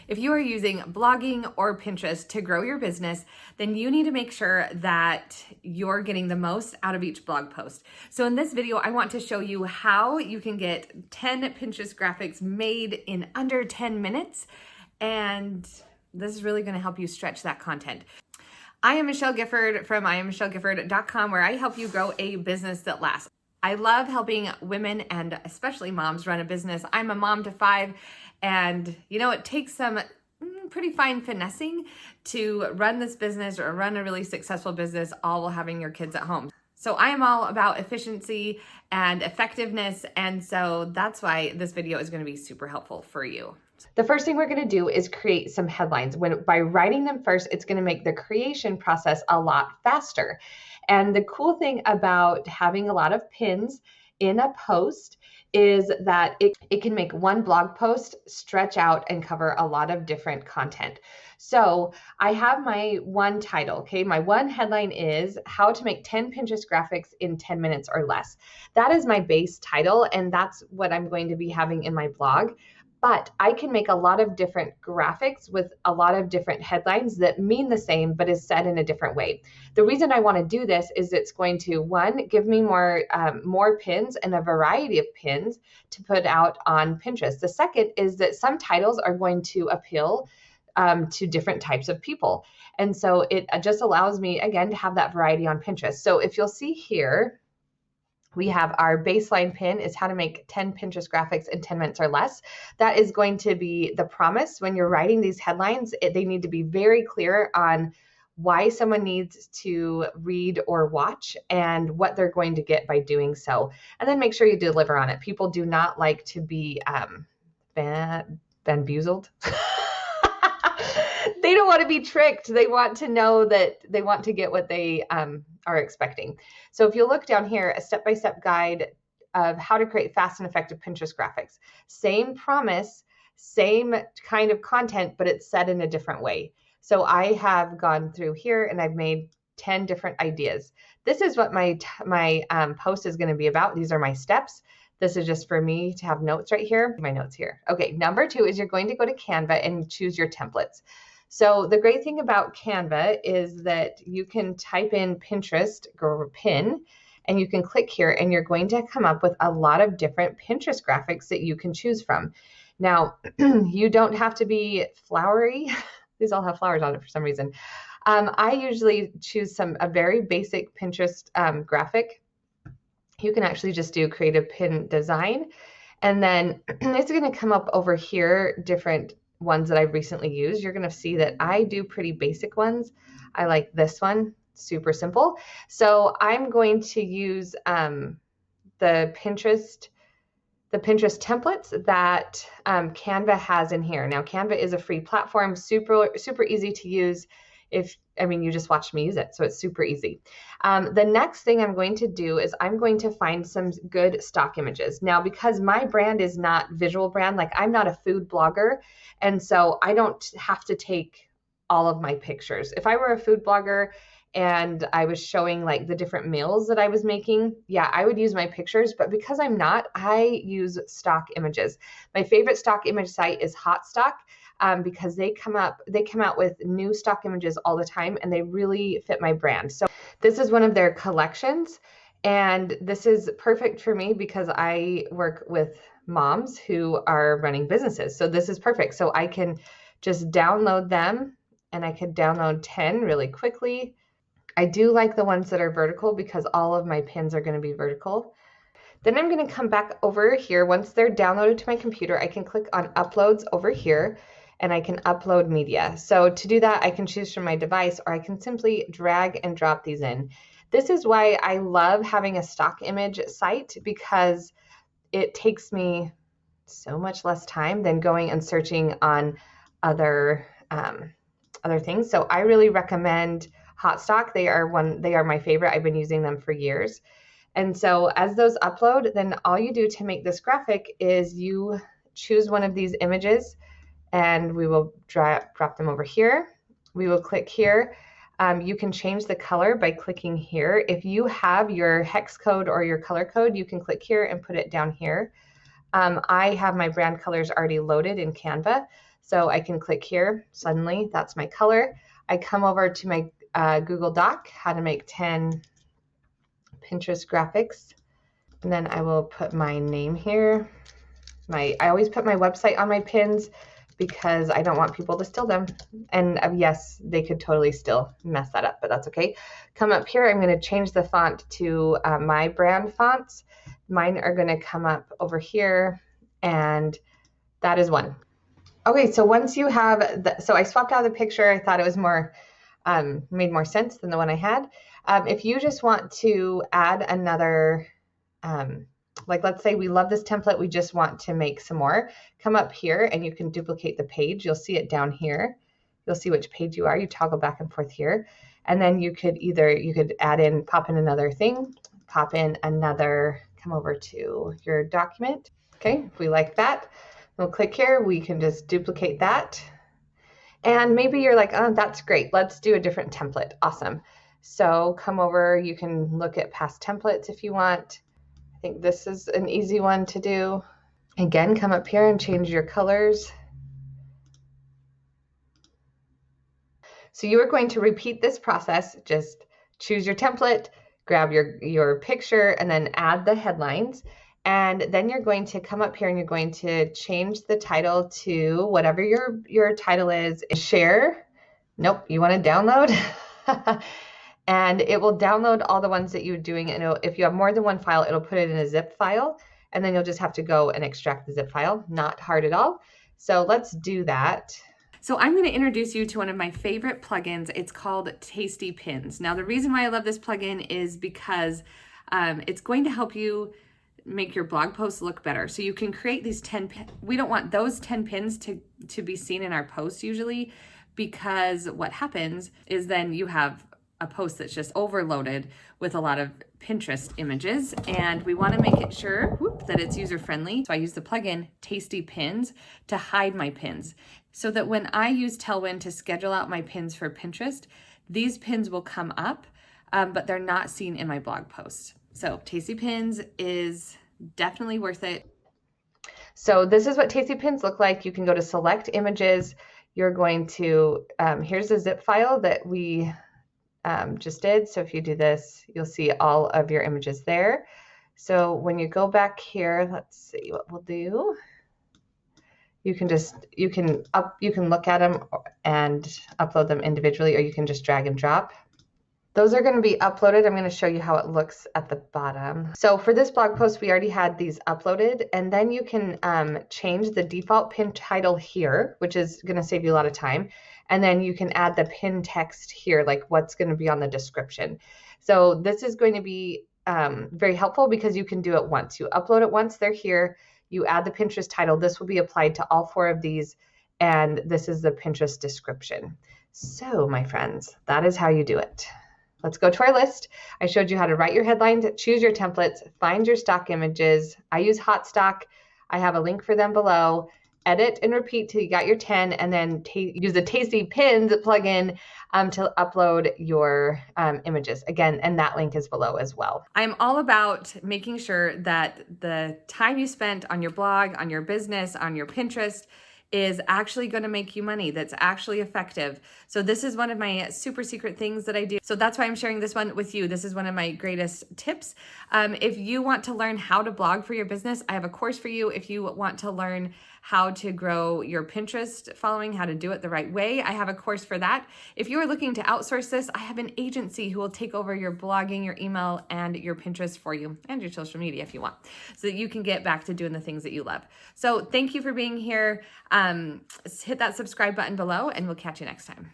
If you are using blogging or Pinterest to grow your business, then you need to make sure that you're getting the most out of each blog post. So in this video, I want to show you how you can get 10 Pinterest graphics made in under 10 minutes. And this is really going to help you stretch that content. I am Michelle Gifford from IamMichelleGifford.com, where I help you grow a business that lasts. I love helping women and especially moms run a business. I'm a mom to 5, and it takes some pretty fine finessing to run this business or run a really successful business, all while having your kids at home. So I am all about efficiency and effectiveness, and so that's why this video is going to be super helpful for you. The first thing we're going to do is create some headlines. By writing them first, it's going to make the creation process a lot faster. And the cool thing about having a lot of pins in a post is that it can make one blog post stretch out and cover a lot of different content. So I have my one title, okay? My one headline is how to make 10 Pinterest graphics in 10 minutes or less. That is my base title, and that's what I'm going to be having in my blog. But I can make a lot of different graphics with a lot of different headlines that mean the same, but is said in a different way. The reason I want to do this is it's going to, one, give me more pins and a variety of pins to put out on Pinterest. The second is that some titles are going to appeal to different types of people. And so it just allows me, again, to have that variety on Pinterest. So if you'll see here, we have our baseline pin is how to make 10 Pinterest graphics in 10 minutes or less. That is going to be the promise. When you're writing these headlines, they need to be very clear on why someone needs to read or watch and what they're going to get by doing so. And then make sure you deliver on it. People do not like to be bamboozled. They don't want to be tricked. They want to know that they want to get what they are expecting. So if you look down here, a step-by-step guide of how to create fast and effective Pinterest graphics. Same promise, same kind of content, but it's said in a different way. So I have gone through here and I've made 10 different ideas. This is what my post is going to be about. These are my steps. This is just for me to have notes right here. My notes here. Okay, number 2 is you're going to go to Canva and choose your templates. So the great thing about Canva is that you can type in Pinterest or pin, and you can click here and you're going to come up with a lot of different Pinterest graphics that you can choose from. Now, you don't have to be flowery. These all have flowers on it for some reason. I usually choose a very basic Pinterest graphic. You can actually just do creative pin design. And then it's going to come up over here, different ones that I've recently used. You're going to see that I do pretty basic ones. I like this one, super simple. So I'm going to use the Pinterest templates that Canva has in here. Now, Canva is a free platform, super easy to use. You just watched me use it, so it's super easy. The next thing I'm going to do is I'm going to find some good stock images. Now, because my brand is not visual brand, like I'm not a food blogger, and so I don't have to take all of my pictures. If I were a food blogger and I was showing like the different meals that I was making, yeah, I would use my pictures, but because I'm not, I use stock images. My favorite stock image site is Hotstock. Because they come out with new stock images all the time, and they really fit my brand. So this is one of their collections, and this is perfect for me because I work with moms who are running businesses. So this is perfect. So I can just download them, and I could download 10 really quickly. I do like the ones that are vertical because all of my pins are going to be vertical. Then I'm going to come back over here. Once they're downloaded to my computer, I can click on uploads over here, and I can upload media. So to do that, I can choose from my device, or I can simply drag and drop these in. This is why I love having a stock image site, because it takes me so much less time than going and searching on other things. So I really recommend Hotstock. They are my favorite. I've been using them for years. And so as those upload, then all you do to make this graphic is you choose one of these images, and we will drop them over here. We will click here. You can change the color by clicking here. If you have your hex code or your color code, you can click here and put it down here. I have my brand colors already loaded in Canva. So I can click here, suddenly that's my color. I come over to my Google Doc, how to make 10 Pinterest graphics. And then I will put my name here. I always put my website on my pins because I don't want people to steal them. And yes, they could totally still mess that up, but that's okay. Come up here, I'm going to change the font to my brand fonts. Mine are going to come up over here, and that is one. Okay, so once you have, so I swapped out the picture. I thought it was more, made more sense than the one I had. If you just want to add another, like let's say we love this template, we just want to make some more, come up here and you can duplicate the page. You'll see it down here. You'll see which page you are. You toggle back and forth here. And then you could add in, pop in another thing, pop in another, come over to your document. Okay, if we like that, we'll click here. We can just duplicate that. And maybe you're like, oh, that's great. Let's do a different template. Awesome. So come over, you can look at past templates if you want. I think this is an easy one to do. Again, come up here and change your colors. So you are going to repeat this process. Just choose your template, grab your picture, and then add the headlines. And then you're going to come up here and you're going to change the title to whatever your title is. Share. Nope, you want to download. And it will download all the ones that you're doing. And if you have more than one file, it'll put it in a zip file. And then you'll just have to go and extract the zip file. Not hard at all. So let's do that. So I'm going to introduce you to one of my favorite plugins. It's called Tasty Pins. Now, the reason why I love this plugin is because it's going to help you make your blog posts look better. So you can create these 10 pins. We don't want those 10 pins to be seen in our posts usually, because what happens is then you have a post that's just overloaded with a lot of Pinterest images, and we want to make it sure that it's user-friendly. So I use the plugin Tasty Pins to hide my pins, so that when I use Tailwind to schedule out my pins for Pinterest, these pins will come up, but they're not seen in my blog post. So Tasty Pins is definitely worth it. So this is what Tasty Pins look like. You can go to select images. You're going to, here's a zip file that we just did. So if you do this, you'll see all of your images there. So when you go back here, let's see what we'll do. You can look at them and upload them individually, or you can just drag and drop. Those are going to be uploaded. I'm going to show you how it looks at the bottom. So for this blog post, we already had these uploaded, and then you can change the default pin title here, which is going to save you a lot of time. And then you can add the pin text here, like what's going to be on the description. So this is going to be very helpful because you can do it once. You upload it once, they're here. You add the Pinterest title. This will be applied to all 4 of these, and this is the Pinterest description. So my friends, that is how you do it. Let's go to our list. I showed you how to write your headlines, choose your templates, find your stock images. I use hot stock. I have a link for them below. Edit and repeat till you got your 10, and then use the Tasty Pins plugin to upload your images. Again, and that link is below as well. I'm all about making sure that the time you spent on your blog, on your business, on your Pinterest is actually going to make you money, that's actually effective. So this is one of my super secret things that I do. So that's why I'm sharing this one with you. This is one of my greatest tips. If you want to learn how to blog for your business, I have a course for you. If you want to learn how to grow your Pinterest following, how to do it the right way, I have a course for that. If you are looking to outsource this, I have an agency who will take over your blogging, your email, and your Pinterest for you, and your social media if you want, so that you can get back to doing the things that you love. So thank you for being here. Hit that subscribe button below, and we'll catch you next time.